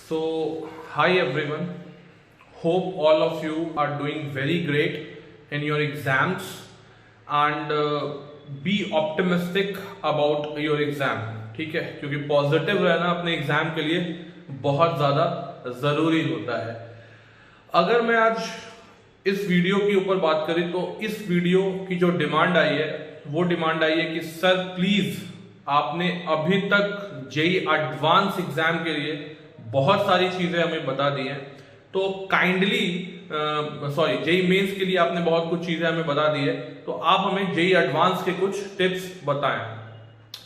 So, hi everyone. Hope all of you are doing very great in your exams and be optimistic about your exam. ठीक है, क्योंकि positive रहना अपने exam के लिए बहुत ज़्यादा ज़रूरी होता है। अगर मैं आज इस वीडियो के ऊपर बात करें तो इस वीडियो की जो डिमांड आई है वो डिमांड आई है कि सर प्लीज़ आपने अभी तक जेई एडवांस एग्जाम के लिए बहुत सारी चीज़ें हमें बता दी हैं, तो काइंडली जेई मेंस के लिए आपने बहुत कुछ चीज़ें हमें बता दी है, तो आप हमें जेई एडवांस के कुछ टिप्स बताएं।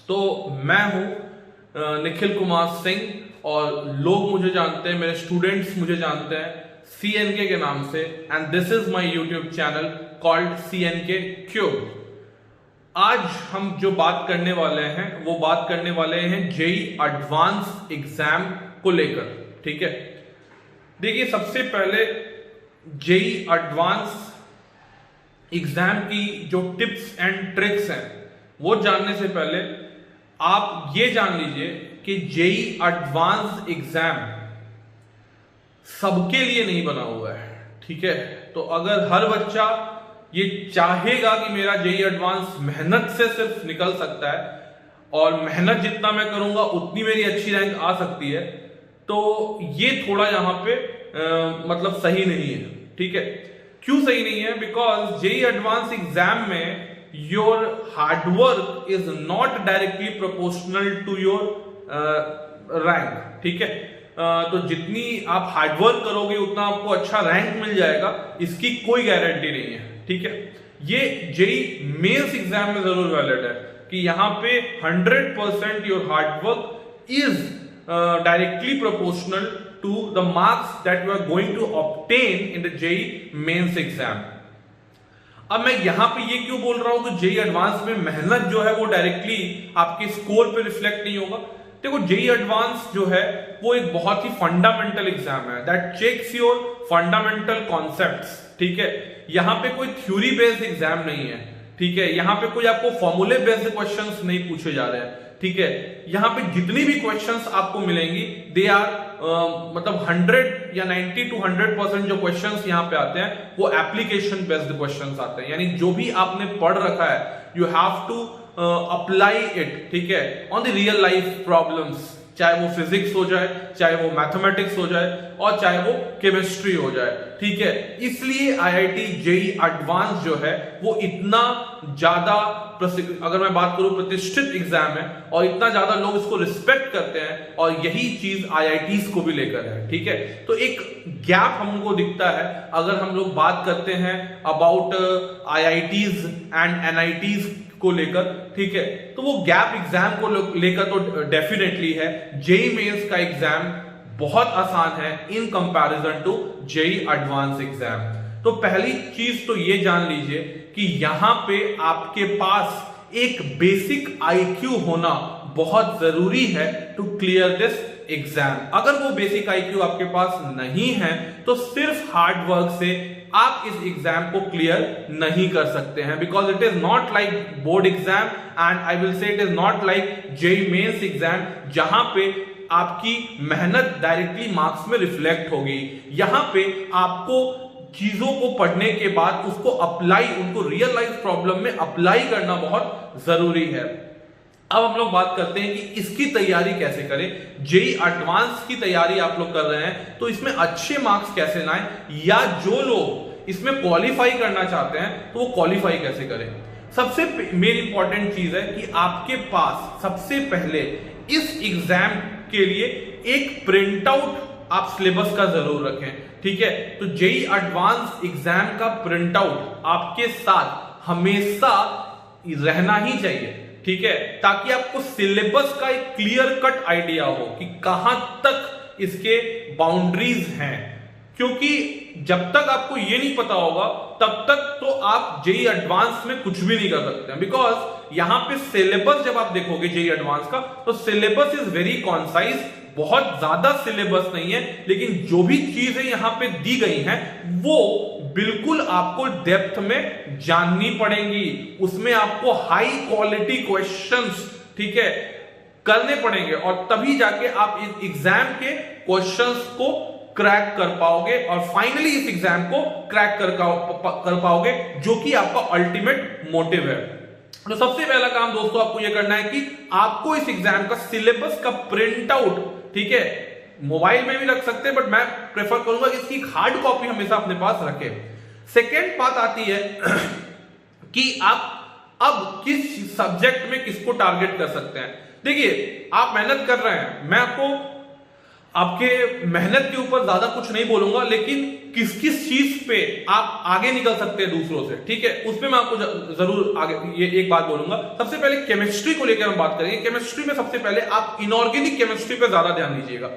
तो मैं हूँ निखिल कुमार सिंह और लोग मुझे जानते हैं, मेरे स्टूडेंट्स मुझे जानते हैं CNK के नाम से, and this is my YouTube channel called CNK cube. आज हम जो बात करने वाले हैं वो बात करने वाले हैं जेई एडवांस एग्जाम को लेकर। ठीक है, देखिए सबसे पहले जेई एडवांस एग्जाम की जो टिप्स एंड ट्रिक्स हैं वो जानने से पहले आप ये जान लीजिए कि जेई एडवांस एग्जाम सबके लिए नहीं बना हुआ है। ठीक है, तो अगर हर बच्चा ये चाहेगा कि मेरा जेई एडवांस मेहनत से सिर्फ निकल सकता है और मेहनत जितना मैं करूंगा उतनी मेरी अच्छी रैंक आ सकती है, तो ये थोड़ा यहां पे मतलब सही नहीं है। ठीक है, क्यों सही नहीं है? बिकॉज जेई एडवांस एग्जाम में your hard work is not directly proportional to your rank. ठीक है, तो जितनी आप हार्डवर्क करोगे उतना आपको अच्छा रैंक मिल जाएगा, इसकी कोई गारंटी नहीं है। ठीक है, ये जेई मेंस एग्जाम में जरूर वैलिड है कि यहां पे 100% your hard work is directly proportional to the marks that you are going to obtain in the JEE mains exam. अब मैं यहां पे ये क्यों बोल रहा हूं कि जेई एडवांस में मेहनत जो है वो डायरेक्टली आपके स्कोर पे रिफ्लेक्ट नहीं होगा? देखो, जेई एडवांस जो है वो एक बहुत ही फंडामेंटल एग्जाम है that checks your fundamental concepts. ठीक है, यहां पे कोई थ्योरी बेस्ड एग्जाम नहीं है। ठीक है, यहां पे कोई आपको फॉर्मूले बेस्ड क्वेश्चंस नहीं पूछे जा रहे हैं। ठीक है, यहां पे जितनी भी क्वेश्चंस आपको मिलेंगी दे आर मतलब 100 या 90 to 100% जो क्वेश्चंस यहां पे आते हैं वो एप्लीकेशन बेस्ड क्वेश्चंस आते हैं, यानी जो भी आपने पढ़ रखा है you have to apply it. ठीक है, on the real life problems, चाहे वो फिजिक्स हो जाए, चाहे वो मैथमेटिक्स हो जाए और चाहे वो केमिस्ट्री हो जाए। ठीक है, इसलिए IIT जेई एडवांस जो है वो इतना ज्यादा अगर मैं बात करूं प्रतिष्ठित एग्जाम है और इतना ज्यादा लोग इसको रिस्पेक्ट करते हैं, और यही चीज IITs को भी लेकर है। ठीक है, तो एक गैप हमको दिखता है अगर हम लोग बात करते हैं अबाउट IITs एंड NITs को लेकर। ठीक है, तो वो गैप एग्जाम को लेकर तो डेफिनेटली है। जेई मेंस का एग्जाम बहुत आसान है in comparison to JEE advance exam. तो पहली चीज तो ये जान लीजिए कि यहां पे आपके पास एक बेसिक IQ होना बहुत जरूरी है टू क्लियर दिस एग्जाम। अगर वो बेसिक IQ आपके पास नहीं है तो सिर्फ हार्ड वर्क से आप इस एग्जाम को क्लियर नहीं कर सकते हैं, because it is not like board exam and I will say it is not like JEE mains exam जहां पे आपकी मेहनत डायरेक्टली मार्क्स में रिफ्लेक्ट होगी। यहां पे आपको चीजों को पढ़ने के बाद उसको अप्लाई, उनको रियल लाइफ प्रॉब्लम में अप्लाई करना बहुत जरूरी है। अब हम लोग बात करते हैं कि इसकी तैयारी कैसे करें। जेई एडवांस की तैयारी आप लोग कर रहे हैं तो इसमें अच्छे मार्क्स कैसे लाएं, या जो लोग इसमें क्वालिफाई करना चाहते हैं तो वो क्वालिफाई कैसे करें। सबसे मेन इंपॉर्टेंट चीज है कि आपके पास सबसे पहले इस एग्जाम के लिए एक प्रिंट आउट आप सिलेबस का जरूर रखें। ठीक है, तो जेई एडवांस एग्जाम का प्रिंट आउट आपके साथ हमेशा रहना ही चाहिए। ठीक है, ताकि आपको सिलेबस का एक क्लियर कट आइडिया हो कि कहां तक इसके बाउंड्रीज हैं, क्योंकि जब तक आपको ये नहीं पता होगा तब तक तो आप जेई एडवांस में कुछ भी नहीं कर सकते हैं। बिकॉज यहां पे सिलेबस जब आप देखोगे जेई एडवांस का तो सिलेबस इज वेरी कॉन्साइज, बहुत ज्यादा सिलेबस नहीं है, लेकिन जो भी चीजें यहां पे दी गई हैं वो बिल्कुल आपको डेप्थ में जाननी पड़ेंगी। उसमें आपको हाई क्वालिटी क्वेश्चंस, ठीक है, करने पड़ेंगे और तभी जाके आप इस एग्जाम के क्वेश्चंस को क्रैक कर पाओगे और फाइनली इस एग्जाम को क्रैक कर पाओगे, जो कि आपका अल्टीमेट मोटिव है। तो सबसे पहला काम दोस्तों आपको यह करना है कि आपको इस एग्जाम का सिलेबस का प्रिंट आउट, ठीक है, मोबाइल में भी रख सकते हैं, बट मैं प्रेफर करूंगा कि इसकी हार्ड कॉपी हमेशा अपने पास रखें। सेकेंड बात आती है कि आप अब किस सब्जेक्ट में किसको टारगेट कर सकते हैं। देखिए, आप मेहनत कर रहे हैं, मैं आपके मेहनत के ऊपर ज्यादा कुछ नहीं बोलूंगा, लेकिन किस किस चीज पे आप आगे निकल सकते हैं दूसरों से, ठीक है, उसमें मैं आपको जरूर आगे ये एक बात बोलूंगा। सबसे पहले केमिस्ट्री को लेकर हम बात करेंगे। केमिस्ट्री में सबसे पहले आप इनऑर्गेनिक केमिस्ट्री पे ज्यादा ध्यान दीजिएगा।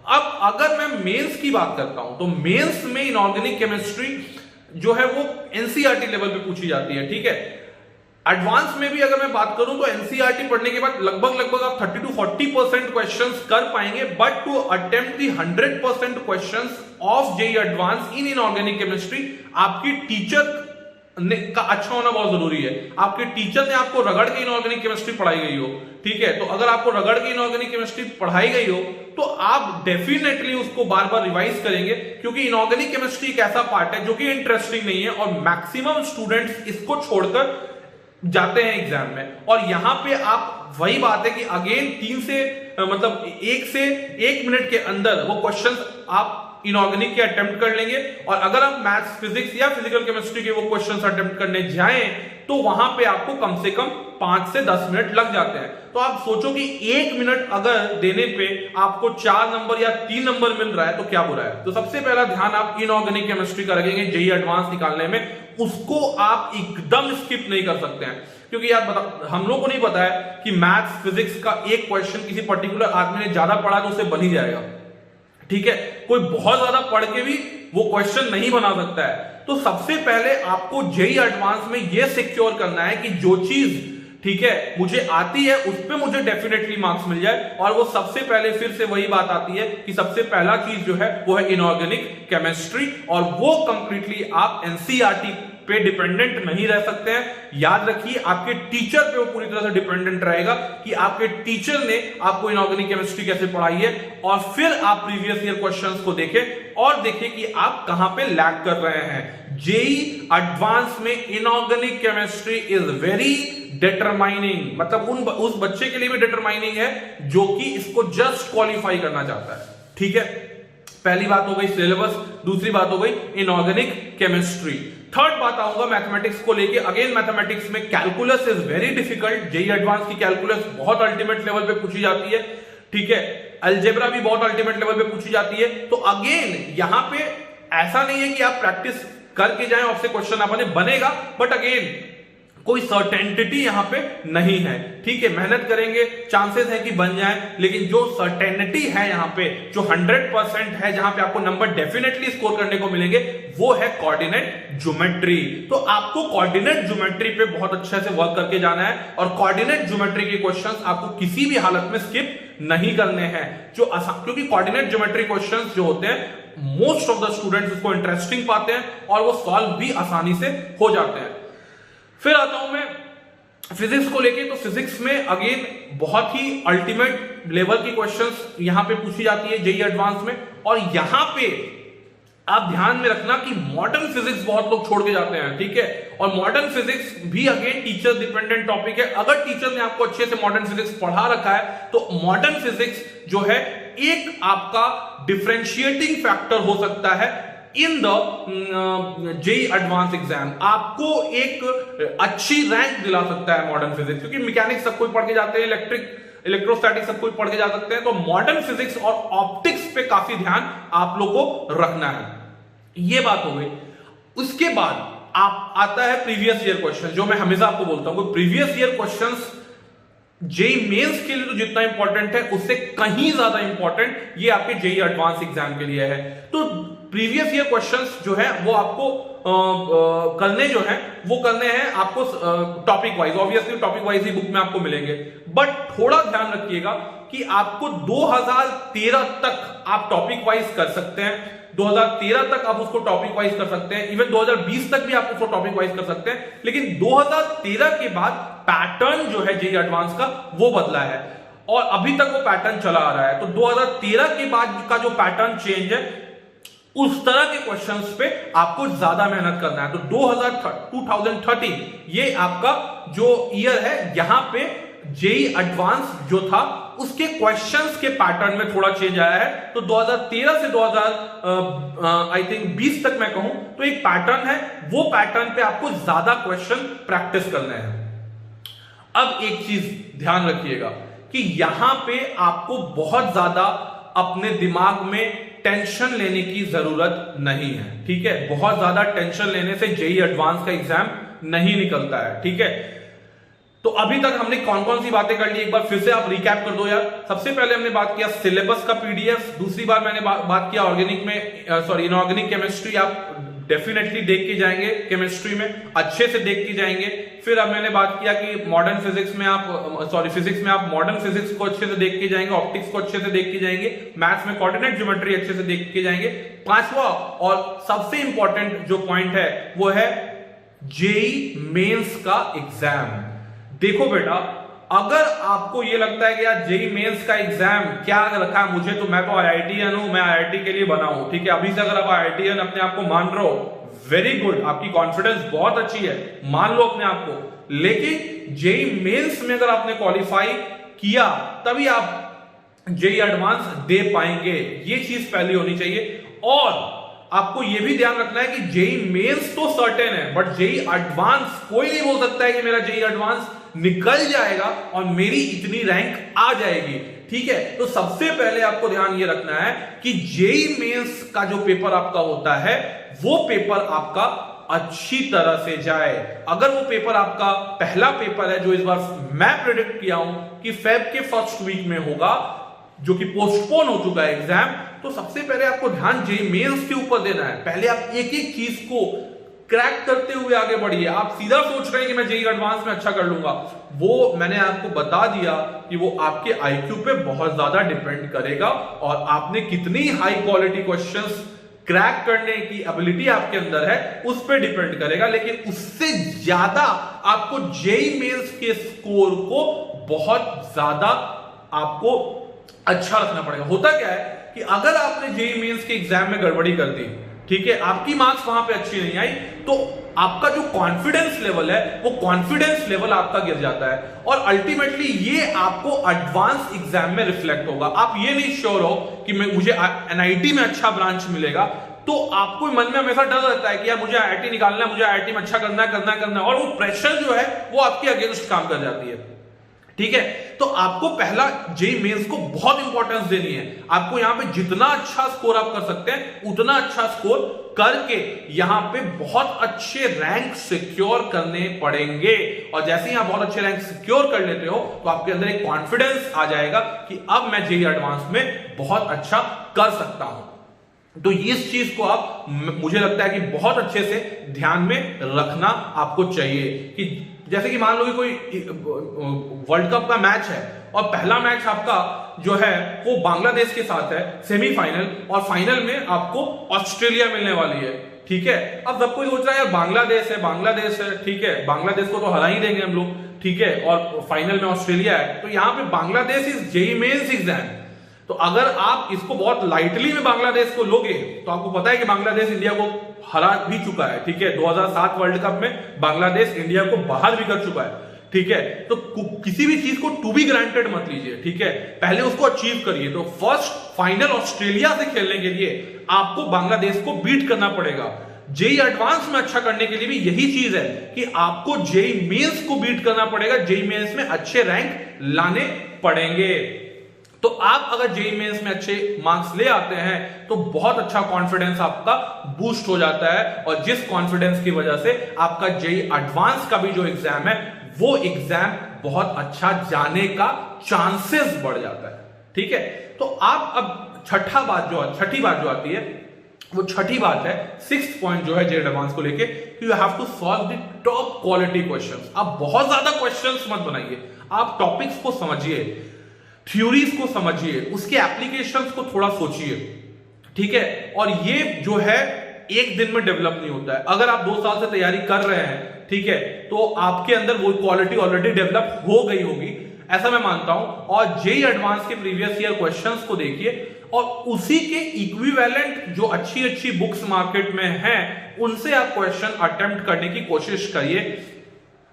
अब अगर मैं मेंस की बात करता हूं तो मेंस में इनऑर्गेनिक केमिस्ट्री जो है वो एनसीईआरटी लेवल पे पूछी जाती है, ठीक है। एडवांस में भी अगर मैं बात करूं तो एनसीईआरटी पढ़ने के बाद लगभग आप 30 to 40% क्वेश्चंस कर पाएंगे, but to attempt the 100% questions of JEE advance in inorganic chemistry आपकी टीचर का अच्छा होना बहुत जरूरी है। आपके टीचर ने आपको रगड़ के इनऑर्गेनिक केमिस्ट्री पढ़ाई गई हो, ठीक है, तो अगर आपको रगड़ के इनऑर्गेनिक केमिस्ट्री पढ़ाई गई हो तो आप डेफिनेटली उसको बार बार रिवाइज करेंगे, क्योंकि इनऑर्गेनिक केमिस्ट्री एक ऐसा पार्ट है जो कि इंटरेस्टिंग नहीं है और मैक्सिमम स्टूडेंट्स इसको छोड़कर जाते हैं एग्जाम में। और यहां पे आप वही बात है कि अगेन 1 से 1 मिनट के अंदर वो क्वेश्चंस आप इनऑर्गेनिक के अटेम्प्ट कर लेंगे, और अगर आप मैथ्स, फिजिक्स या फिजिकल केमिस्ट्री के वो क्वेश्चंस अटेम्प्ट करने जाएं तो वहां पे आपको कम से कम 5 से 10 मिनट लग जाते हैं। तो आप सोचो कि 1 मिनट अगर देने पे आपको 4 नंबर या 3 नंबर मिल रहा है तो क्या बुरा है। तो सबसे पहला ध्यान आप इनऑर्गेनिक केमिस्ट्री का रखेंगे जेईई एडवांस निकालने में, उसको आप एकदम स्किप नहीं कर सकते हैं, क्योंकि यार हम लोग को नहीं पता है कि मैथ्स फिजिक्स का एक क्वेश्चन किसी पर्टिकुलर आदमी ने ज्यादा पढ़ा तो उसे बन ही जाएगा, ठीक है, कोई बहुत ज्यादा पढ़ के भी वो क्वेश्चन नहीं बना सकता है। तो सबसे पहले आपको जेईई एडवांस में यह सिक्योर करना है कि जो चीज, ठीक है, मुझे आती है उस पे मुझे डेफिनेटली मार्क्स मिल जाए, और वो सबसे पहले फिर से वही बात आती है कि सबसे पहला चीज जो है वो है इनऑर्गेनिक केमिस्ट्री, और वो कंप्लीटली आप एनसीईआरटी पे डिपेंडेंट नहीं रह सकते हैं। याद रखिए, आपके टीचर पे वो पूरी तरह से डिपेंडेंट रहेगा कि आपके टीचर ने आपको इनऑर्गेनिक केमिस्ट्री कैसे पढ़ाई है, और फिर आप प्रीवियस ईयर क्वेश्चंस को देखें और देखें कि आप कहां पे लैग कर रहे हैं। जेईई एडवांस में inorganic chemistry is very determining, मतलब उस बच्चे के लिए भी डिटरमाइनिंग है जो कि इसको जस्ट क्वालिफाई करना चाहता है, ठीक है। पहली बात हो गई सिलेबस, दूसरी बात हो गई इनऑर्गेनिक केमिस्ट्री। थर्ड बात आऊंगा मैथमेटिक्स को लेके। अगेन मैथमेटिक्स में calculus is very difficult. JEE advance की कैलकुलस बहुत अल्टीमेट लेवल पे पूछी जाती है, ठीक है, अलजेब्रा भी बहुत अल्टीमेट लेवल पे पूछी जाती है। तो अगेन यहां पे ऐसा नहीं है कि आप प्रैक्टिस करके जाएं और से क्वेश्चन आपने बनेगा, बट अगेन कोई सर्टेनिटी यहां पे नहीं है, ठीक है, मेहनत करेंगे चांसेस है कि बन जाए, लेकिन जो सर्टेनिटी है यहां पे, जो 100% है, जहां पे आपको नंबर डेफिनेटली स्कोर करने को मिलेंगे, वो है कोऑर्डिनेट ज्योमेट्री। तो आपको कोऑर्डिनेट ज्योमेट्री पे बहुत अच्छे से वर्क करके जाना है, और कोऑर्डिनेट ज्योमेट्री के क्वेश्चंस आपको किसी भी हालत में स्किप नहीं करने हैं, जो क्योंकि कोऑर्डिनेट ज्योमेट्री क्वेश्चंस जो होते हैं मोस्ट ऑफ द स्टूडेंट्स उसको इंटरेस्टिंग पाते हैं और वो सॉल्व भी आसानी से हो जाते हैं। फिर आता हूं मैं फिजिक्स को लेके। तो फिजिक्स में अगेन बहुत ही अल्टीमेट लेवल की क्वेश्चंस यहां पे पूछी जाती है जेईई एडवांस में, और यहां पे आप ध्यान में रखना कि मॉडर्न फिजिक्स बहुत लोग छोड़ के जाते हैं, ठीक है, और मॉडर्न फिजिक्स भी अगेन टीचर डिपेंडेंट टॉपिक है। अगर टीचर ने आपको अच्छे से मॉडर्न फिजिक्स पढ़ा रखा है तो मॉडर्न फिजिक्स जो है एक आपका डिफरेंशिएटिंग फैक्टर हो सकता है in the JEE advance exam. आपको एक अच्छी रैंक दिला सकता है मॉडर्न फिजिक्स, क्योंकि मैकेनिक्स सब कोई पढ़ के जाते हैं, इलेक्ट्रोस्टैटिक्स सब कोई पढ़ के जा सकते हैं, तो मॉडर्न फिजिक्स और ऑप्टिक्स पे काफी ध्यान आप लोग को रखना है। ये बात हो गई। उसके बाद आप आता है प्रीवियस ईयर क्वेश्चन, जो मैं हमेशा आपको बोलता हूं, previous year questions JEE mains के लिए तो जितना इंपॉर्टेंट है उससे कहीं ज्यादा इंपॉर्टेंट ये आपके जेईई एडवांस एग्जाम के लिए है। तो प्रीवियस ईयर क्वेश्चंस जो है वो आपको करने हैं आपको topic wise, obviously topic wise ही बुक में आपको मिलेंगे, बट थोड़ा ध्यान रखिएगा कि आपको 2013 तक आप टॉपिक वाइज कर सकते हैं, 2013 तक आप उसको टॉपिक वाइज कर सकते हैं, इवन 2020 तक भी आप उसको टॉपिक वाइज कर सकते हैं, लेकिन 2013 के बाद पैटर्न जो है जेईई एडवांस का वो बदला है। और अभी तक वो पैटर्न चला आ रहा है। तो 2013 के बाद का जो पैटर्न चेंज है, उस तरह के क्वेश्चंस पे आपको ज्यादा मेहनत करना है। तो 2013 ये आपका जो ईयर है, यहां पे जेई एडवांस जो था उसके क्वेश्चंस के पैटर्न में थोड़ा चेंज आया है। तो 2013 से 2020 तक मैं कहूं तो एक पैटर्न है, वो पैटर्न पे आपको ज्यादा क्वेश्चन प्रैक्टिस करने हैं। अब एक चीज ध्यान रखिएगा कि यहां पे आपको बहुत ज्यादा अपने दिमाग में टेंशन लेने की जरूरत नहीं है, ठीक है। बहुत ज्यादा टेंशन लेने से जेई एडवांस का एग्जाम नहीं निकलता है, ठीक है। तो अभी तक हमने कौन कौन सी बातें कर ली, एक बार फिर से आप रिकैप कर दो यार। सबसे पहले हमने बात किया सिलेबस का पीडीएफ, दूसरी बार मैंने बात किया ऑर्गेनिक में इनऑर्गेनिक केमिस्ट्री आप डेफिनेटली देख के जाएंगे, केमिस्ट्री में अच्छे से देख के जाएंगे। फिर अब मैंने बात किया कि मॉडर्न फिजिक्स में आप फिजिक्स में आप मॉडर्न फिजिक्स को अच्छे से देख के जाएंगे, ऑप्टिक्स को अच्छे से देख के जाएंगे, मैथ्स में कोऑर्डिनेट ज्योमेट्री अच्छे से देख के जाएंगे। पांचवा और सबसे इंपॉर्टेंट जो पॉइंट है वो है जेई मेंस का एग्जाम। देखो बेटा, अगर आपको ये लगता है कि यार जेई मेंस का एग्जाम क्या रखा है मुझे, तो मैं तो आईआईटीएन हूं, मैं आईआईटी के लिए बना हूं, ठीक है। अभी से अगर आप आईआईटीएन अपने आप को मान रहे हो, वेरी गुड, आपकी कॉन्फिडेंस बहुत अच्छी है, मान लो अपने आप को। लेकिन जेई मेंस में अगर आपने क्वालिफाई किया तभी आप जेई एडवांस दे पाएंगे, ये चीज पहले होनी चाहिए। और आपको यह भी ध्यान रखना है कि जेई मेंस तो सर्टेन है, बट जेई एडवांस कोई नहीं बोल सकता है कि मेरा जेई एडवांस निकल जाएगा और मेरी इतनी रैंक आ जाएगी, ठीक है। तो सबसे पहले आपको ध्यान ये रखना है कि जेई मेंस का जो पेपर आपका होता है वो पेपर आपका अच्छी तरह से जाए। अगर वो पेपर आपका पहला पेपर है जो इस बार मैं प्रेडिक्ट किया हूं कि फेब के फर्स्ट वीक में होगा, जो कि पोस्टपोन हो चुका है एग्जाम, तो सबसे पहले आपको ध्यान जेई मेंस के ऊपर देना है। पहले आप एक एक चीज को क्रैक करते हुए आगे बढ़िए। आप सीधा सोच रहे हैं कि मैं जेई एडवांस में अच्छा कर लूंगा, वो मैंने आपको बता दिया कि वो आपके आईक्यू पे बहुत ज्यादा डिपेंड करेगा और आपने कितनी हाई क्वालिटी क्वेश्चंस क्रैक करने की एबिलिटी आपके अंदर है उस पर डिपेंड करेगा। लेकिन उससे ज्यादा आपको जेई मेंस के स्कोर को बहुत ज्यादा आपको अच्छा रखना पड़ेगा। होता क्या है कि अगर आपने जेई मेंस के एग्जाम में गड़बड़ी कर दी, ठीक है, आपकी मार्क्स वहां पे अच्छी नहीं आई, तो आपका जो कॉन्फिडेंस लेवल है वो कॉन्फिडेंस लेवल आपका गिर जाता है और अल्टीमेटली ये आपको एडवांस एग्जाम में रिफ्लेक्ट होगा। आप ये नहीं श्योर हो कि मुझे एनआईटी में अच्छा ब्रांच मिलेगा, तो आपको मन में हमेशा डर रहता है कि यार मुझे आईआईटी निकालना है, मुझे आईआईटी में अच्छा करना है, और वो प्रेशर जो है वो आपके अगेंस्ट काम कर जाती है, ठीक है। तो आपको पहला जेई मेंस को बहुत इंपॉर्टेंस देनी है। आपको यहां पे जितना अच्छा स्कोर आप कर सकते हैं उतना अच्छा स्कोर करके यहां पे बहुत अच्छे रैंक सिक्योर करने पड़ेंगे। और जैसे ही आप बहुत अच्छे रैंक सिक्योर कर लेते हो तो आपके अंदर एक कॉन्फिडेंस आ जाएगा कि अब मैं जेई एडवांस में बहुत अच्छा कर सकता हूं। तो इस चीज को आप, मुझे लगता है कि बहुत अच्छे से ध्यान में रखना आपको चाहिए कि जैसे कि मान लो कि कोई वर्ल्ड कप का मैच है और पहला मैच आपका जो है वो बांग्लादेश के साथ है सेमीफाइनल, और फाइनल में आपको ऑस्ट्रेलिया मिलने वाली है, ठीक है। अब सब कोई सोच रहा है यार बांग्लादेश है, ठीक है, बांग्लादेश को तो हरा ही देंगे हम लोग, ठीक है, और फाइनल में ऑस्ट्रेलिया है। तो यहां पे Bangladesh is JEE mains exam. तो अगर आप इसको बहुत लाइटली में बांग्लादेश को लोगे तो आपको पता है कि बांग्लादेश इंडिया को हरा भी चुका है, ठीक है। 2007 वर्ल्ड कप में बांग्लादेश इंडिया को बाहर भी कर चुका है, ठीक है। तो किसी भी चीज को टू बी ग्रांटेड मत लीजिए, ठीक है, पहले उसको अचीव करिए। तो फर्स्ट फाइनल ऑस्ट्रेलिया से खेलने के लिए आपको बांग्लादेश को बीट करना पड़ेगा। जेई एडवांस में अच्छा करने के लिए भी यही चीज है कि आपको जेई मेंस को बीट करना पड़ेगा, जेई मेंस में अच्छे रैंक लाने पड़ेंगे। तो आप अगर जेई मेंस में अच्छे मार्क्स ले आते हैं तो बहुत अच्छा कॉन्फिडेंस आपका बूस्ट हो जाता है, और जिस कॉन्फिडेंस की वजह से आपका जेई एडवांस का भी जो एग्जाम है वो एग्जाम बहुत अच्छा जाने का चांसेस बढ़ जाता है, ठीक है। तो आप अब छठी बात जो आती है वो छठी बात है, सिक्स्थ पॉइंट जो है जेई एडवांस को लेके, you have to solve the top quality questions. आप बहुत ज्यादा क्वेश्चंस मत बनाइए, आप टॉपिक्स को समझिए, थ्योरीज को समझिए, उसके एप्लीकेशंस को थोड़ा सोचिए, ठीक है। और ये जो है एक दिन में डेवलप नहीं होता है। अगर आप 2 साल से तैयारी कर रहे हैं, ठीक है, तो आपके अंदर वो क्वालिटी ऑलरेडी डेवलप हो गई होगी। ऐसा मैं मानता हूं। और जेईई एडवांस के प्रीवियस ईयर क्वेश्चंस को देखिए और उसी के इक्विवेलेंट जो अच्छी अच्छी बुक्स मार्केट में हैं उनसे आप क्वेश्चन अटेम्प्ट करने की कोशिश करिए।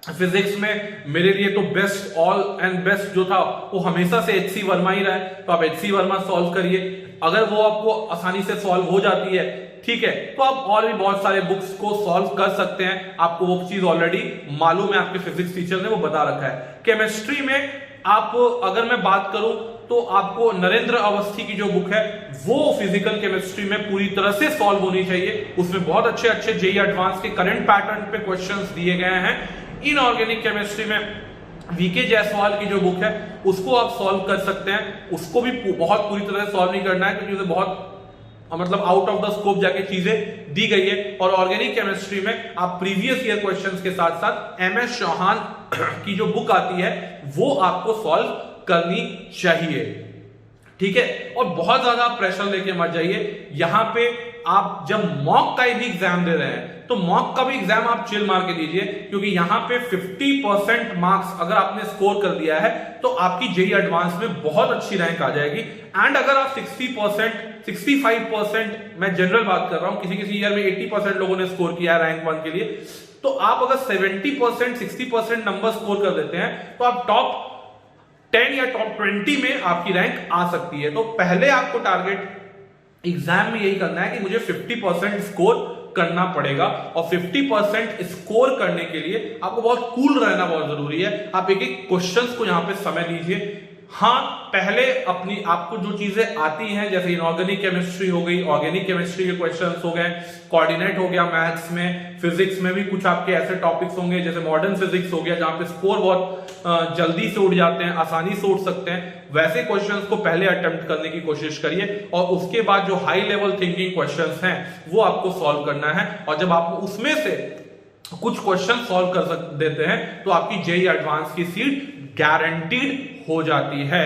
फिजिक्स में मेरे लिए तो बेस्ट ऑल एंड बेस्ट जो था वो हमेशा से एचसी वर्मा ही रहा है, तो आप एचसी वर्मा सॉल्व करिए। अगर वो आपको आसानी से सॉल्व हो जाती है, ठीक है, तो आप और भी बहुत सारे बुक्स को सॉल्व कर सकते हैं। आपको वो चीज ऑलरेडी मालूम है, आपके फिजिक्स टीचर ने वो बता रखा है। केमिस्ट्री में आप अगर मैं बात करूं तो आपको नरेंद्र अवस्थी की जो बुक है वो फिजिकल केमिस्ट्री में पूरी तरह से सॉल्व होनी चाहिए। उसमें बहुत अच्छे अच्छे जेईई एडवांस के करंट पैटर्न पे क्वेश्चंस दिए गए हैं। इनऑर्गेनिक केमिस्ट्री में वीके जायसवाल की जो बुक है उसको आप सॉल्व कर सकते हैं। उसको भी बहुत पूरी तरह से सॉल्व नहीं करना है क्योंकि उसे बहुत मतलब आउट ऑफ द स्कोप जाके चीजें दी गई है। और ऑर्गेनिक केमिस्ट्री में आप प्रीवियस ईयर क्वेश्चंस के साथ साथ एमएस चौहान की जो बुक आती है वो आपको सॉल्व करनी चाहिए, ठीक है। और बहुत ज्यादा प्रेशर लेके मत जाइए। यहां पे आप जब मॉक का भी एग्जाम दे रहे हैं तो मॉक का भी एग्जाम आप चिल मार के दीजिए, क्योंकि यहां पे 50% मार्क्स अगर आपने स्कोर कर दिया है तो आपकी जेईई एडवांस में बहुत अच्छी रैंक आ जाएगी। एंड अगर आप 60%, 65%, मैं जनरल बात कर रहा हूं, किसी किसी ईयर में 80% लोगों ने स्कोर किया है रैंक 1 के लिए, तो आप अगर 70%, 60% नंबर स्कोर कर देते हैं तो आप टॉप 10 या टॉप 20 में आपकी रैंक आ सकती है। तो पहले आपको टारगेट एग्जाम में यही करना है कि मुझे 50% स्कोर करना पड़ेगा। और 50% स्कोर करने के लिए आपको बहुत कूल रहना बहुत जरूरी है। आप एक एक क्वेश्चंस को यहां पे समय दीजिए। हाँ, पहले अपनी आपको जो चीजें आती हैं जैसे इनऑर्गेनिक केमिस्ट्री हो गई, ऑर्गेनिक केमिस्ट्री के क्वेश्चंस हो गए, कोऑर्डिनेट हो गया मैथ्स में, फिजिक्स में भी कुछ आपके ऐसे टॉपिक्स होंगे जैसे मॉडर्न फिजिक्स हो गया जहां पे स्कोर बहुत जल्दी से उठ जाते हैं, आसानी से उठ सकते हैं, वैसे क्वेश्चंस को पहले अटेम्प्ट करने की कोशिश करिए। और उसके बाद जो हाई लेवल थिंकिंग क्वेश्चंस हैं वो आपको सॉल्व करना है। और जब आप उसमें से कुछ क्वेश्चन सॉल्व कर देते हैं तो आपकी जेईई एडवांस की सीट गारंटीड हो जाती है।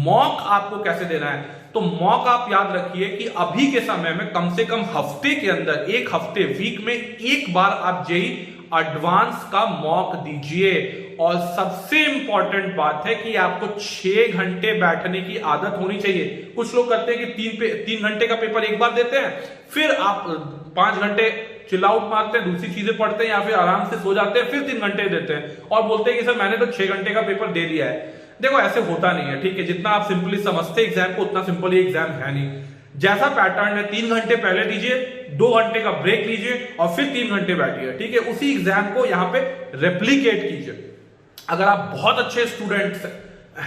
मॉक आपको कैसे देना है, तो मॉक आप याद रखिए कि अभी के समय में कम से कम हफ्ते के अंदर, एक हफ्ते वीक में एक बार आप जेईई एडवांस का मॉक दीजिए। और सबसे इंपॉर्टेंट बात है कि आपको 6 घंटे बैठने की आदत होनी चाहिए। कुछ लोग करते हैं कि 3 घंटे का पेपर एक बार देते हैं, फिर आप 5 घंटे चिल आउट मारते हैं, दूसरी चीजें पढ़ते हैं या फिर आराम से सो जाते हैं, फिर 3 घंटे देते हैं और बोलते हैं कि सर मैंने तो 6 घंटे का पेपर दे दिया है। देखो ऐसे होता नहीं है, ठीक है। जितना आप सिंपली समझते एग्जाम को उतना सिंपल ये एग्जाम है नहीं। जैसा पैटर्न है 3 घंटे पहले दीजिए, 2 घंटे का ब्रेक लीजिए और फिर 3 घंटे बैठिए, ठीक है। उसी एग्जाम को यहां पे रेप्लीकेट कीजिए। अगर आप बहुत अच्छे स्टूडेंट्स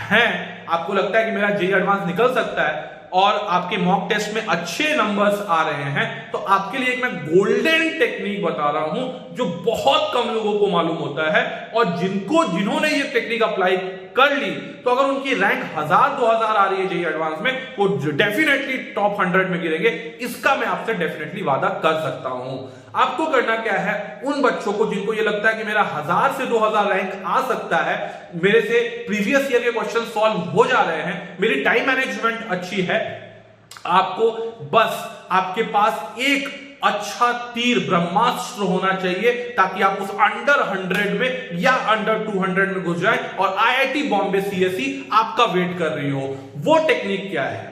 हैं, आपको लगता है कि मेरा जेईई एडवांस निकल सकता है और आपके मॉक टेस्ट में अच्छे नंबर्स आ रहे हैं, तो आपके लिए एक मैं गोल्डन टेक्निक बता रहा हूं जो बहुत कम लोगों को मालूम होता है। और जिन्होंने ये टेक्निक अप्लाई कर ली तो अगर उनकी रैंक 1000-2000 आ रही है जेईई एडवांस में, वो डेफिनेटली टॉप 100 में गिरेंगे। इसका मैं आपसे डेफिनेटली वादा कर सकता हूं। आपको करना क्या है, उन बच्चों को जिनको ये लगता है कि मेरा 1000 से 2000 रैंक आ सकता है, मेरे से प्रीवियस ईयर के क्वेश्चन सॉल्व हो जा रहे हैं, मेरी टाइम मैनेजमेंट अच्छी है, आपको बस आपके पास एक अच्छा तीर ब्रह्मास्त्र होना चाहिए ताकि आप उस अंडर 100 में या अंडर 200 में घुस जाए और आईआईटी बॉम्बे सीएसई आपका वेट कर रही हो। वो टेक्निक क्या है,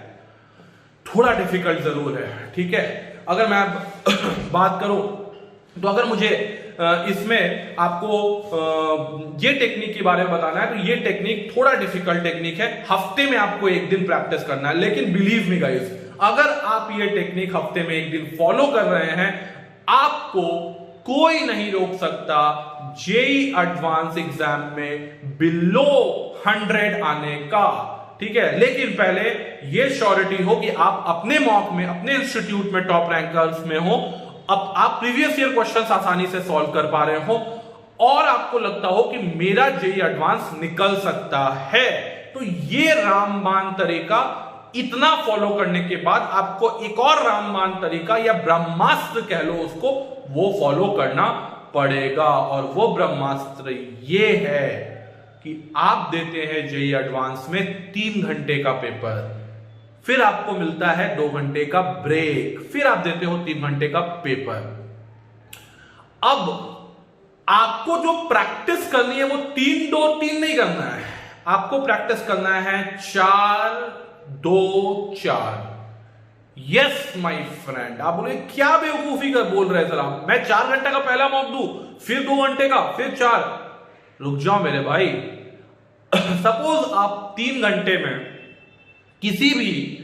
थोड़ा डिफिकल्ट जरूर है, ठीक है। अगर मैं बात करूं तो अगर मुझे इसमें आपको ये टेक्निक के बारे में बताना है तो ये टेक्निक थोड़ा डिफिकल्ट टेक्निक है। हफ्ते में आपको एक दिन प्रैक्टिस करना है, लेकिन बिलीव मी गाइस, अगर आप ये टेक्निक हफ्ते में एक दिन फॉलो कर रहे हैं, आपको कोई नहीं रोक सकता जेईई एडवांस एग्जाम में बिलो 100 आने का, ठीक है। लेकिन पहले ये श्योरिटी हो कि आप अपने मॉक में, अपने इंस्टीट्यूट में टॉप रैंकर्स में हो, अब आप प्रीवियस ईयर क्वेश्चंस आसानी से सॉल्व कर पा रहे हो और आपको लगता हो कि मेरा जेईई एडवांस निकल सकता है। तो ये रामबाण तरीका इतना फॉलो करने के बाद आपको एक और रामबाण तरीका या ब्रह्मास्त्र कह लो उसको, वो फॉलो करना पड़ेगा। और वो ब्रह्मास्त्र ये है कि आप देते हैं जेईई एडवांस में 3 घंटे का पेपर, फिर आपको मिलता है 2 घंटे का ब्रेक, फिर आप देते हो 3 घंटे का पेपर। अब आपको जो प्रैक्टिस करनी है वो 3-2-3 नहीं करना है, आपको प्रैक्टिस करना है 4-2-4। यस माय फ्रेंड, आप बोले क्या बेवकूफी कर बोल रहे हैं सर आप, मैं 4 घंटे का पहला मॉक दूं, फिर 2 घंटे का, फिर 4। रुक जाओ मेरे भाई। सपोज आप 3 घंटे में किसी भी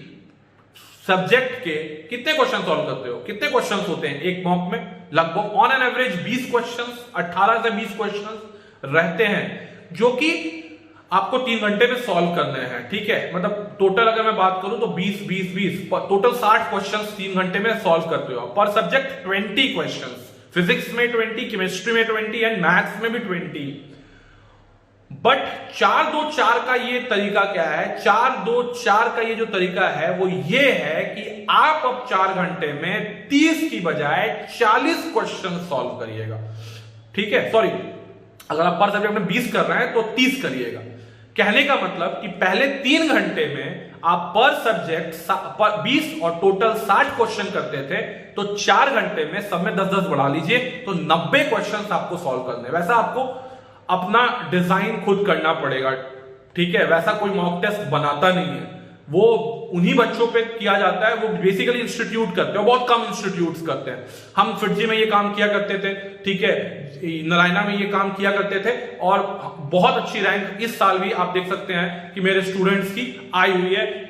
सब्जेक्ट के कितने क्वेश्चन सॉल्व करते हो? कितने क्वेश्चंस होते हैं एक मॉक में? लगभग ऑन एन एवरेज 20 क्वेश्चंस, 18 से 20 क्वेश्चंस रहते हैं, जो कि आपको 3 घंटे में सॉल्व करने हैं। ठीक है, मतलब टोटल अगर मैं बात करूं तो 20 टोटल 60 क्वेश्चंस 3 घंटे में सॉल्व करते हो। पर सब्जेक्ट 20 क्वेश्चंस, फिजिक्स में 20, केमिस्ट्री में 20 एंड मैथ्स में भी 20। बट 4-2-4 का ये तरीका क्या है? 4-2-4 का ये जो तरीका है वो ये है कि आप अब 4 घंटे में 30 की बजाय 40 क्वेश्चन सॉल्व करिएगा। ठीक है, सॉरी, अगर आप पर सब्जेक्ट में 20 कर रहे हैं तो 30 करिएगा। कहने का मतलब कि पहले 3 घंटे में आप पर सब्जेक्ट 20 और टोटल 60 क्वेश्चन करते थे, तो 4 घंटे में सब में 10-10 बढ़ा लीजिए तो 90 क्वेश्चन आपको सॉल्व करने। वैसा आपको अपना डिजाइन खुद करना पड़ेगा। ठीक है, वैसा कोई मॉक टेस्ट बनाता नहीं है, वो उन्हीं बच्चों पे किया जाता है, वो बेसिकली इंस्टीट्यूट करते हैं, बहुत कम इंस्टीट्यूट्स करते हैं। हम फिटजी में ये काम किया करते थे, ठीक है, नारायणा में ये काम किया करते थे, और बहुत अच्छी रैंक इस साल भी आप देख सकते हैं कि मेरे स्टूडेंट्स की आई हुई है।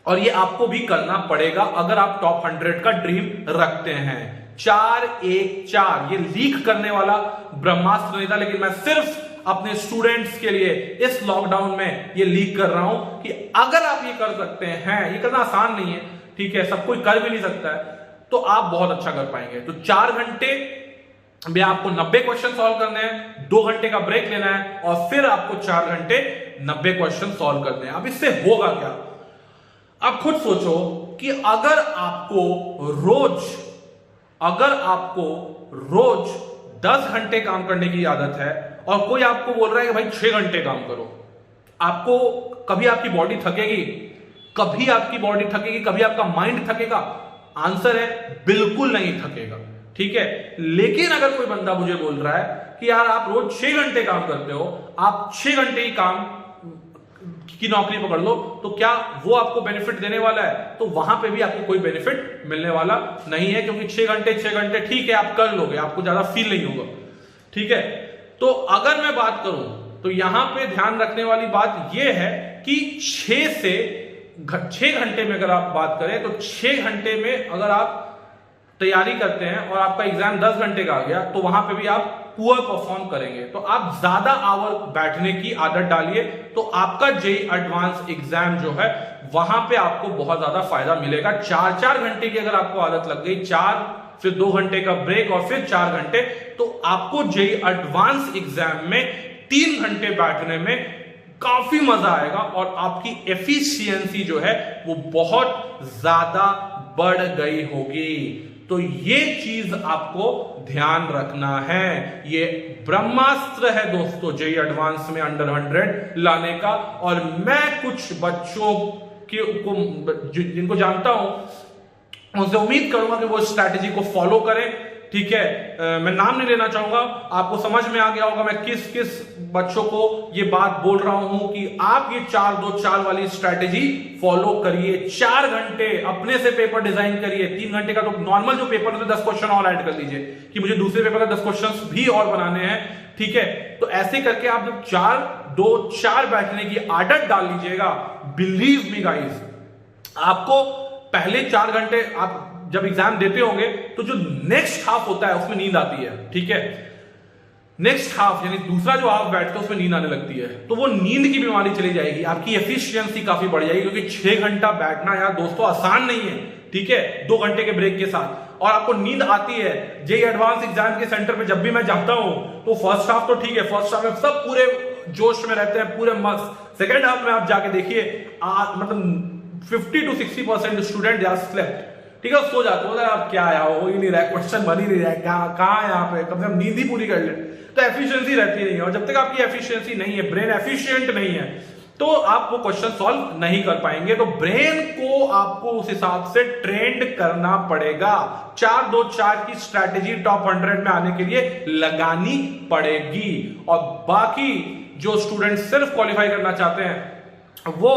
और ये आपको भी करना पड़ेगा अगर आप टॉप 100 का ड्रीम रखते हैं। 4-1-4 ये लीक करने वाला ब्रह्मास्त्र नहीं था, लेकिन मैं सिर्फ अपने स्टूडेंट्स के लिए इस लॉकडाउन में ये लीक कर रहा हूं कि अगर आप ये कर सकते हैं, ये करना आसान नहीं है, ठीक है, सब कोई कर भी नहीं सकता है, तो आप बहुत अच्छा कर पाएंगे। तो 4 घंटे में आपको 90 क्वेश्चन सॉल्व करने हैं, 2 घंटे का ब्रेक लेना है, और फिर आपको 4 घंटे 90 क्वेश्चन सॉल्व करने हैं। अब इससे होगा क्या? आप खुद सोचो कि अगर आपको रोज 10 घंटे काम करने की आदत है और कोई आपको बोल रहा है कि भाई 6 घंटे काम करो, आपको कभी आपकी बॉडी थकेगी? कभी आपकी बॉडी थकेगी? कभी आपका माइंड थकेगा? आंसर है बिल्कुल नहीं थकेगा। ठीक है, लेकिन अगर कोई बंदा मुझे बोल रहा है कि यार आप रोज 6 घंटे काम करते हो, आप 6 घंटे ही काम की नौकरी पकड़ लो, तो क्या वो आपको बेनिफिट देने वाला है? तो वहां पे भी आपको कोई बेनिफिट मिलने वाला नहीं है, क्योंकि 6 घंटे ठीक है आप कर लोगे, आपको ज्यादा फील नहीं होगा। ठीक है, तो अगर मैं बात करूं तो यहां पे ध्यान रखने वाली बात यह है कि 6 घंटे में अगर आप बात करें तो 6 घंटे में अगर आप तैयारी करते हैं और आपका एग्जाम 10 घंटे का आ गया, तो वहां पे भी आप पुअर परफॉर्म करेंगे। तो आप ज्यादा आवर बैठने की आदत डालिए, तो आपका जेईई एडवांस एग्जाम जो है वहां पे आपको बहुत ज्यादा फायदा मिलेगा। 4-4 घंटे की अगर आपको आदत लग गई, 4 फिर 2 घंटे का ब्रेक और फिर 4 घंटे, तो आपको जेईई एडवांस एग्जाम में 3 घंटे बैठने में काफी मजा आएगा और आपकी एफिशिएंसी जो है वो बहुत ज्यादा बढ़ गई होगी। तो ये चीज आपको ध्यान रखना है। ये ब्रह्मास्त्र है दोस्तों जेईई एडवांस में अंडर 100 लाने का। और मैं कुछ बच्चों को जिनको जानता हूं उनसे उम्मीद करूंगा कि वो स्ट्रैटेजी को फॉलो करें। ठीक है, मैं नाम नहीं लेना चाहूंगा, आपको समझ में आ गया होगा मैं किस किस बच्चों को ये बात बोल रहा हूं कि आप ये 4-2-4 वाली स्ट्रैटेजी फॉलो करिए। 4 घंटे अपने से पेपर डिजाइन करिए। 3 घंटे का तो नॉर्मल जो पेपर है 10 क्वेश्चन और ऐड कर लीजिए कि मुझे दूसरे पेपर का 10 क्वेश्चन भी और बनाने हैं। ठीक है, तो ऐसे करके आप जब 4-2-4 बैठने की आदत डाल लीजिएगा, बिलीव मी गाइस, आपको पहले 4 घंटे आप जब एग्जाम देते होंगे तो जो नेक्स्ट हाफ होता है उसमें नींद आती है। ठीक है, नेक्स्ट हाफ यानी दूसरा जो हाफ बैठता है उसमें नींद आने लगती है, तो वो नींद की बीमारी चली जाएगी, आपकी एफिशिएंसी काफी बढ़ जाएगी। क्योंकि 6 घंटा बैठना यार दोस्तों आसान नहीं है। ठीक है, 2 घंटे के ब्रेक के साथ, और आपको नींद आती है। जेईई एडवांस एग्जाम के सेंटर पे जब भी मैं जाता हूं तो फर्स्ट हाफ तो ठीक है, फर्स्ट हाफ में सब पूरे जोश में रहते हैं, पूरे मस्त। सेकेंड हाफ में आप जाके देखिए मतलब 50 to 60% स्टूडेंट स्लेप्ट। ठीक है, सो जाते हो, आप क्या आया हो ही नहीं रहा, क्वेश्चन बन ही नहीं रहा, कहां यहाँ पे कम से कम नींद ही पूरी कर ले, तो एफिशिएंसी रहती नहीं है। और जब तक आपकी एफिशिएंसी नहीं है, ब्रेन एफिशिएंट नहीं है, तो आप वो क्वेश्चन सॉल्व नहीं कर पाएंगे। तो ब्रेन को आपको उस हिसाब से ट्रेंड करना पड़ेगा। 4-2-4 की स्ट्रैटेजी टॉप 100 में आने के लिए लगानी पड़ेगी। और बाकी जो स्टूडेंट सिर्फ क्वालिफाई करना चाहते हैं वो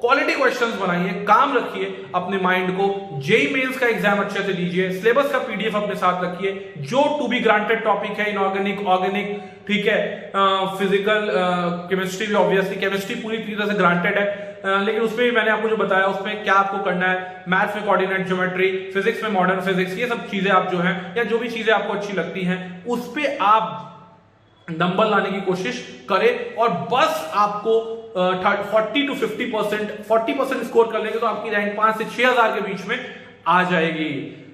क्वालिटी क्वेश्चंस बनाइए, काम रखिए अपने माइंड को। जेई मेंस का एग्जाम अच्छे से दीजिए, सिलेबस का पीडीएफ अपने साथ रखिए। जो टू बी ग्रांटेड टॉपिक है, इनऑर्गेनिक, ऑर्गेनिक, ठीक है, फिजिकल, केमिस्ट्री भी, ऑब्वियसली केमिस्ट्री पूरी तरह से ग्रांटेड है, लेकिन उसमें भी मैंने आपको जो बताया उसमें क्या आपको करना है। मैथ्स में कोऑर्डिनेट ज्योमेट्री, फिजिक्स में मॉडर्न फिजिक्स, ये सब चीजें आप जो है या जो भी चीजें आपको अच्छी लगती हैं उस पे आप नंबर लाने की कोशिश करें। और बस आपको 40 to 50%, 40% स्कोर कर लेंगे तो आपकी रैंक 5 से 6,000 के बीच में आ जाएगी।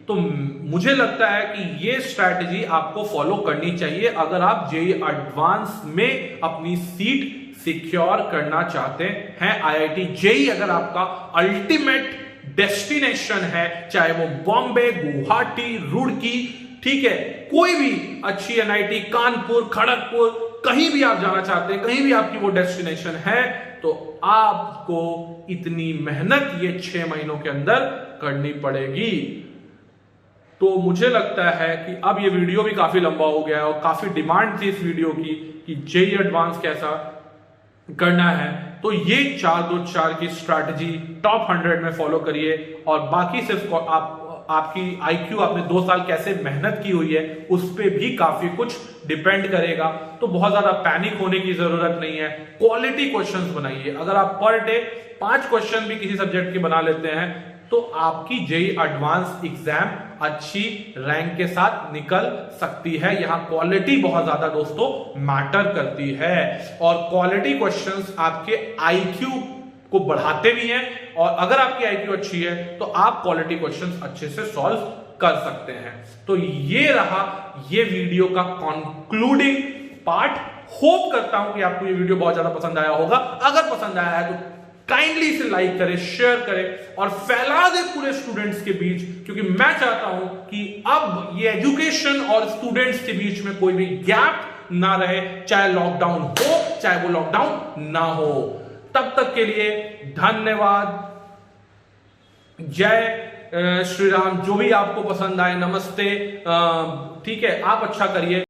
तो मुझे लगता है कि ये स्ट्रैटेजी आपको फॉलो करनी चाहिए अगर आप जेईई एडवांस में अपनी सीट सिक्योर करना चाहते हैं। आईआईटी जेईई अगर आपका अल्टीमेट डेस्टिनेशन है, चाहे वो बॉम्बे, गुवाहाटी, रुड़की, ठीक है, कोई भी अच्छी एनआईटी, कानपुर, खड़गपुर, कहीं भी आप जाना चाहते हैं, कहीं भी आपकी वो डेस्टिनेशन है, तो आपको इतनी मेहनत ये 6 महीनों के अंदर करनी पड़ेगी। तो मुझे लगता है कि अब ये वीडियो भी काफी लंबा हो गया है और काफी डिमांड थी इस वीडियो की कि जेईई एडवांस कैसा करना है। तो ये 4-2-4 की स्ट्रैटेजी टॉप 100 में फॉलो करिए। और बाकी सिर्फ आपकी आईक्यू, आपने 2 साल कैसे मेहनत की हुई है उस पे भी काफी कुछ डिपेंड करेगा। तो बहुत ज्यादा पैनिक होने की जरूरत नहीं है। क्वालिटी क्वेश्चंस बनाइए। अगर आप पर डे 5 क्वेश्चन भी किसी सब्जेक्ट के बना लेते हैं तो आपकी जेईई एडवांस एग्जाम अच्छी रैंक के साथ निकल सकती है। यहां क्वालिटी बहुत ज्यादा दोस्तों मैटर करती है और क्वालिटी क्वेश्चंस आपके आईक्यू को बढ़ाते भी हैं। और अगर आपकी आईक्यू अच्छी है तो आप क्वालिटी क्वेश्चंस अच्छे से सॉल्व कर सकते हैं। तो ये रहा ये वीडियो का कंक्लूडिंग पार्ट। होप करता हूं कि आपको ये वीडियो बहुत ज्यादा पसंद आया होगा। अगर पसंद आया है तो काइंडली इसे लाइक करें, शेयर करें और फैला दे पूरे स्टूडेंट्स के बीच, क्योंकि मैं चाहता हूं कि अब ये एजुकेशन और स्टूडेंट्स के बीच में कोई भी गैप ना रहे, चाहे लॉकडाउन हो चाहे वो लॉकडाउन ना हो। तब तक के लिए धन्यवाद। जय श्री राम। जो भी आपको पसंद आए, नमस्ते, ठीक है, आप अच्छा करिए।